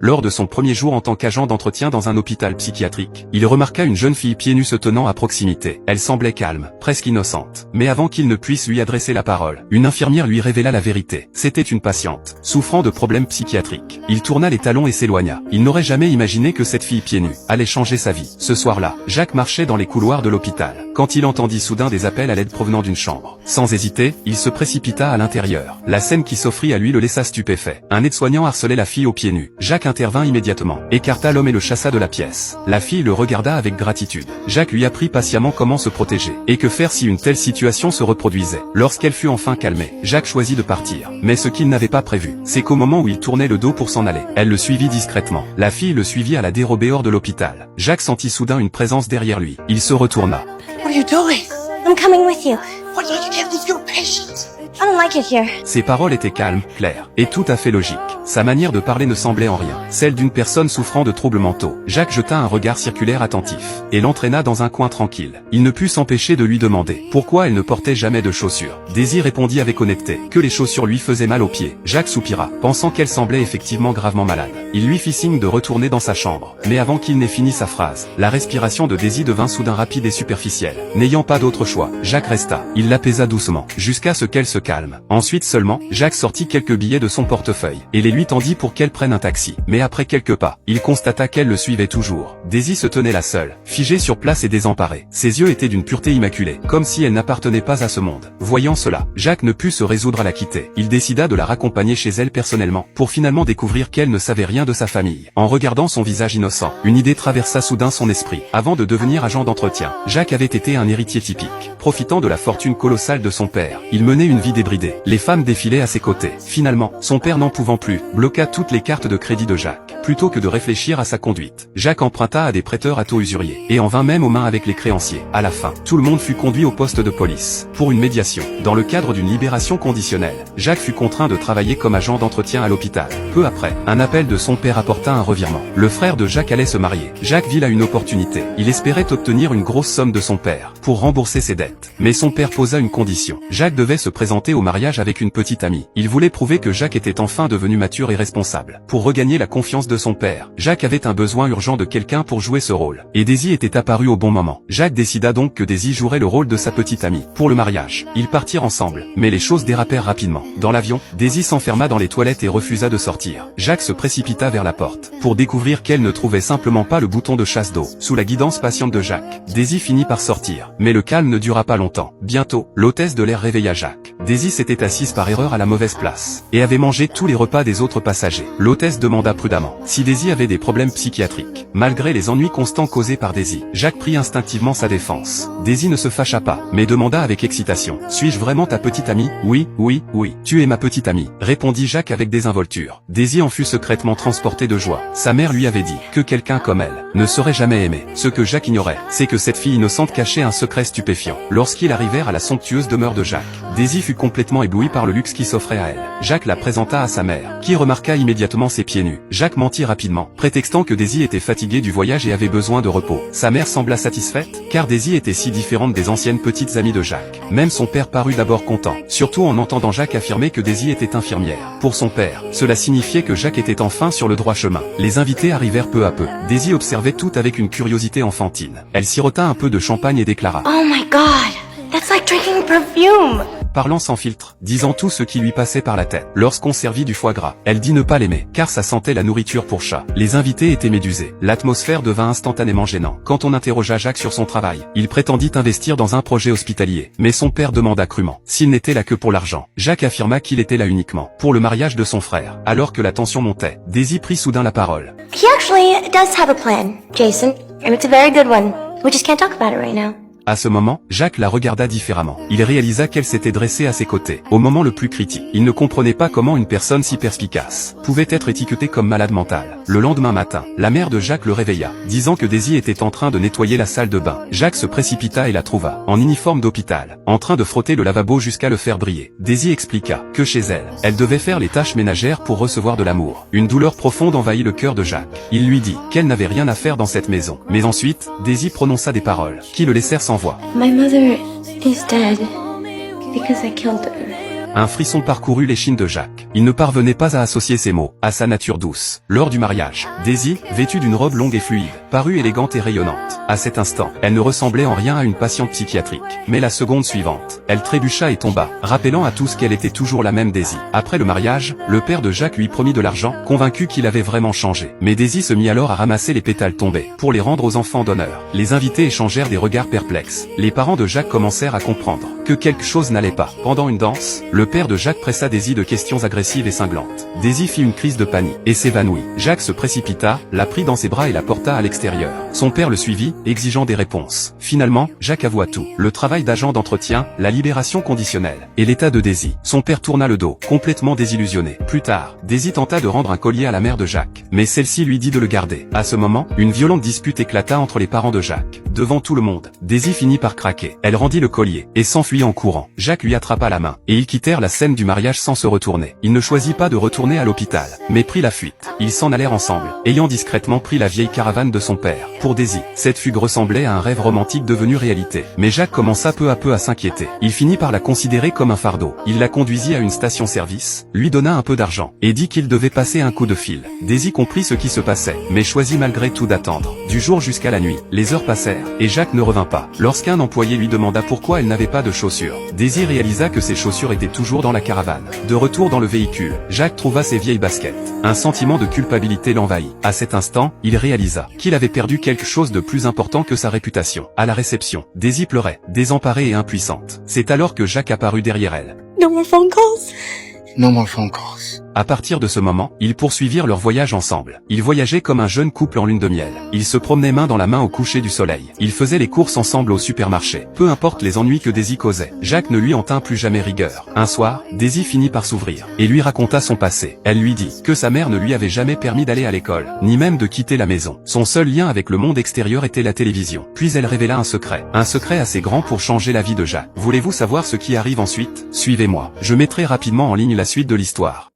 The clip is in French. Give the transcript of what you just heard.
Lors de son premier jour en tant qu'agent d'entretien dans un hôpital psychiatrique, il remarqua une jeune fille pieds nus se tenant à proximité. Elle semblait calme, presque innocente. Mais avant qu'il ne puisse lui adresser la parole, une infirmière lui révéla la vérité. C'était une patiente, souffrant de problèmes psychiatriques. Il tourna les talons et s'éloigna. Il n'aurait jamais imaginé que cette fille pieds nus allait changer sa vie. Ce soir-là, Jacques marchait dans les couloirs de l'hôpital, quand il entendit soudain des appels à l'aide provenant d'une chambre. Sans hésiter, il se précipita à l'intérieur. La scène qui s'offrit à lui le laissa stupéfait. Un aide-soignant harcelait la fille aux pieds nus. Jacques intervint immédiatement, écarta l'homme et le chassa de la pièce. La fille le regarda avec gratitude. Jacques lui apprit patiemment comment se protéger, et que faire si une telle situation se reproduisait. Lorsqu'elle fut enfin calmée, Jacques choisit de partir. Mais ce qu'il n'avait pas prévu, c'est qu'au moment où il tournait le dos pour s'en aller, elle le suivit discrètement. La fille le suivit à la dérobée hors de l'hôpital. Jacques sentit soudain une présence derrière lui. Il se retourna. What are you doing? I'm coming with you. What? You can't leave your patient. I don't like it here. Ses paroles étaient calmes, claires, et tout à fait logiques. Sa manière de parler ne semblait en rien celle d'une personne souffrant de troubles mentaux. Jacques jeta un regard circulaire attentif, et l'entraîna dans un coin tranquille. Il ne put s'empêcher de lui demander pourquoi elle ne portait jamais de chaussures. Daisy répondit avec honnêteté que les chaussures lui faisaient mal aux pieds. Jacques soupira, pensant qu'elle semblait effectivement gravement malade. Il lui fit signe de retourner dans sa chambre, mais avant qu'il n'ait fini sa phrase, la respiration de Daisy devint soudain rapide et superficielle. N'ayant pas d'autre choix, Jacques resta. Il l'apaisa doucement, jusqu'à ce qu'elle se calme. Ensuite seulement, Jacques sortit quelques billets de son portefeuille, et les lui tendit pour qu'elle prenne un taxi. Mais après quelques pas, il constata qu'elle le suivait toujours. Daisy se tenait là seule, figée sur place et désemparée. Ses yeux étaient d'une pureté immaculée, comme si elle n'appartenait pas à ce monde. Voyant cela, Jacques ne put se résoudre à la quitter. Il décida de la raccompagner chez elle personnellement, pour finalement découvrir qu'elle ne savait rien de sa famille. En regardant son visage innocent, une idée traversa soudain son esprit. Avant de devenir agent d'entretien, Jacques avait été un héritier typique. Profitant de la fortune colossale de son père, il menait une vie débridée. Les femmes défilaient à ses côtés. Finalement, son père n'en pouvant plus, bloqua toutes les cartes de crédit de Jacques. Plutôt que de réfléchir à sa conduite, Jacques emprunta à des prêteurs à taux usuriers, et en vint même aux mains avec les créanciers. À la fin, tout le monde fut conduit au poste de police, pour une médiation. Dans le cadre d'une libération conditionnelle, Jacques fut contraint de travailler comme agent d'entretien à l'hôpital. Peu après, un appel de son père apporta un revirement. Le frère de Jacques allait se marier. Jacques vit là une opportunité. Il espérait obtenir une grosse somme de son père, pour rembourser ses dettes. Mais son père posa une condition. Jacques devait se présenter au mariage avec une petite amie. Il voulait prouver que Jacques était enfin devenu mature et responsable. Pour regagner la confiance de son père, Jacques avait un besoin urgent de quelqu'un pour jouer ce rôle. Et Daisy était apparue au bon moment. Jacques décida donc que Daisy jouerait le rôle de sa petite amie. Pour le mariage, ils partirent ensemble. Mais les choses dérapèrent rapidement. Dans l'avion, Daisy s'enferma dans les toilettes et refusa de sortir. Jacques se précipita vers la porte, pour découvrir qu'elle ne trouvait simplement pas le bouton de chasse d'eau. Sous la guidance patiente de Jacques, Daisy finit par sortir. Mais le calme ne dura pas longtemps. Bientôt, l'hôtesse de l'air réveilla Jacques. Daisy s'était assise par erreur à la mauvaise place, et avait mangé tous les repas des autres passagers. L'hôtesse demanda prudemment si Daisy avait des problèmes psychiatriques. Malgré les ennuis constants causés par Daisy, Jacques prit instinctivement sa défense. Daisy ne se fâcha pas, mais demanda avec excitation: suis-je vraiment ta petite amie? Oui, oui, oui, tu es ma petite amie, répondit Jacques avec désinvolture. Daisy en fut secrètement transportée de joie. Sa mère lui avait dit que quelqu'un comme elle ne serait jamais aimé. Ce que Jacques ignorait, c'est que cette fille innocente cachait un secret stupéfiant. Lorsqu'ils arrivèrent à la somptueuse demeure de Jacques, Daisy fut complètement éblouie par le luxe qui s'offrait à elle. Jacques la présenta à sa mère, qui remarqua immédiatement ses pieds nus. Jacques mentit rapidement, prétextant que Daisy était fatiguée du voyage et avait besoin de repos. Sa mère sembla satisfaite, car Daisy était si différente des anciennes petites amies de Jacques. Même son père parut d'abord content, surtout en entendant Jacques affirmer que Daisy était infirmière. Pour son père, cela signifiait que Jacques était enfin sur le droit chemin. Les invités arrivèrent peu à peu. Daisy observait tout avec une curiosité enfantine. Elle sirota un peu de champagne et déclara: Oh my god, that's like drinking perfume. Parlant sans filtre, disant tout ce qui lui passait par la tête. Lorsqu'on servit du foie gras, elle dit ne pas l'aimer, car ça sentait la nourriture pour chat. Les invités étaient médusés. L'atmosphère devint instantanément gênante. Quand on interrogea Jacques sur son travail, il prétendit investir dans un projet hospitalier. Mais son père demanda crûment s'il n'était là que pour l'argent. Jacques affirma qu'il était là uniquement pour le mariage de son frère. Alors que la tension montait, Daisy prit soudain la parole. He actually does have a plan, Jason, and it's a very good one. We just can't talk about it right now. À ce moment, Jacques la regarda différemment. Il réalisa qu'elle s'était dressée à ses côtés, au moment le plus critique. Il ne comprenait pas comment une personne si perspicace pouvait être étiquetée comme malade mentale. Le lendemain matin, la mère de Jacques le réveilla, disant que Daisy était en train de nettoyer la salle de bain. Jacques se précipita et la trouva, en uniforme d'hôpital, en train de frotter le lavabo jusqu'à le faire briller. Daisy expliqua que chez elle, elle devait faire les tâches ménagères pour recevoir de l'amour. Une douleur profonde envahit le cœur de Jacques. Il lui dit qu'elle n'avait rien à faire dans cette maison. Mais ensuite, Daisy prononça des paroles qui le laissèrent sans voix. My mother is dead because I killed her. Un frisson parcourut l'échine de Jacques. Il ne parvenait pas à associer ces mots à sa nature douce. Lors du mariage, Daisy, vêtue d'une robe longue et fluide, parut élégante et rayonnante. À cet instant, elle ne ressemblait en rien à une patiente psychiatrique. Mais la seconde suivante, elle trébucha et tomba, rappelant à tous qu'elle était toujours la même Daisy. Après le mariage, le père de Jacques lui promit de l'argent, convaincu qu'il avait vraiment changé. Mais Daisy se mit alors à ramasser les pétales tombés, pour les rendre aux enfants d'honneur. Les invités échangèrent des regards perplexes. Les parents de Jacques commencèrent à comprendre que quelque chose n'allait pas. Pendant une danse, le père de Jacques pressa Daisy de questions agressives et cinglantes. Daisy fit une crise de panique et s'évanouit. Jacques se précipita, la prit dans ses bras et la porta à l'extérieur. Son père le suivit, exigeant des réponses. Finalement, Jacques avoua tout. Le travail d'agent d'entretien, la libération conditionnelle, et l'état de Daisy. Son père tourna le dos, complètement désillusionné. Plus tard, Daisy tenta de rendre un collier à la mère de Jacques, mais celle-ci lui dit de le garder. À ce moment, une violente dispute éclata entre les parents de Jacques. Devant tout le monde, Daisy finit par craquer. Elle rendit le collier, et s'enfuit en courant. Jacques lui attrapa la main, et ils quittèrent la scène du mariage sans se retourner. Il ne choisit pas de retourner à l'hôpital, mais prit la fuite. Ils s'en allèrent ensemble, ayant discrètement pris la vieille caravane de son père. Pour Daisy, cette fugue ressemblait à un rêve romantique devenu réalité. Mais Jacques commença peu à peu à s'inquiéter. Il finit par la considérer comme un fardeau. Il la conduisit à une station-service, lui donna un peu d'argent, et dit qu'il devait passer un coup de fil. Daisy comprit ce qui se passait, mais choisit malgré tout d'attendre. Du jour jusqu'à la nuit, les heures passèrent, et Jacques ne revint pas. Lorsqu'un employé lui demanda pourquoi elle n'avait pas de chaussures, Daisy réalisa que ses chaussures étaient toujours dans la caravane. De retour dans le véhicule, Jacques trouva ses vieilles baskets. Un sentiment de culpabilité l'envahit. À cet instant, il réalisa qu'il avait perdu quelque chose de plus important que sa réputation. À la réception, Daisy pleurait, désemparée et impuissante. C'est alors que Jacques apparut derrière elle. No more phone calls. No more phone calls. À partir de ce moment, ils poursuivirent leur voyage ensemble. Ils voyageaient comme un jeune couple en lune de miel. Ils se promenaient main dans la main au coucher du soleil. Ils faisaient les courses ensemble au supermarché. Peu importe les ennuis que Daisy causait, Jacques ne lui en tint plus jamais rigueur. Un soir, Daisy finit par s'ouvrir, et lui raconta son passé. Elle lui dit que sa mère ne lui avait jamais permis d'aller à l'école, ni même de quitter la maison. Son seul lien avec le monde extérieur était la télévision. Puis elle révéla un secret assez grand pour changer la vie de Jacques. Voulez-vous savoir ce qui arrive ensuite? Suivez-moi. Je mettrai rapidement en ligne la suite de l'histoire.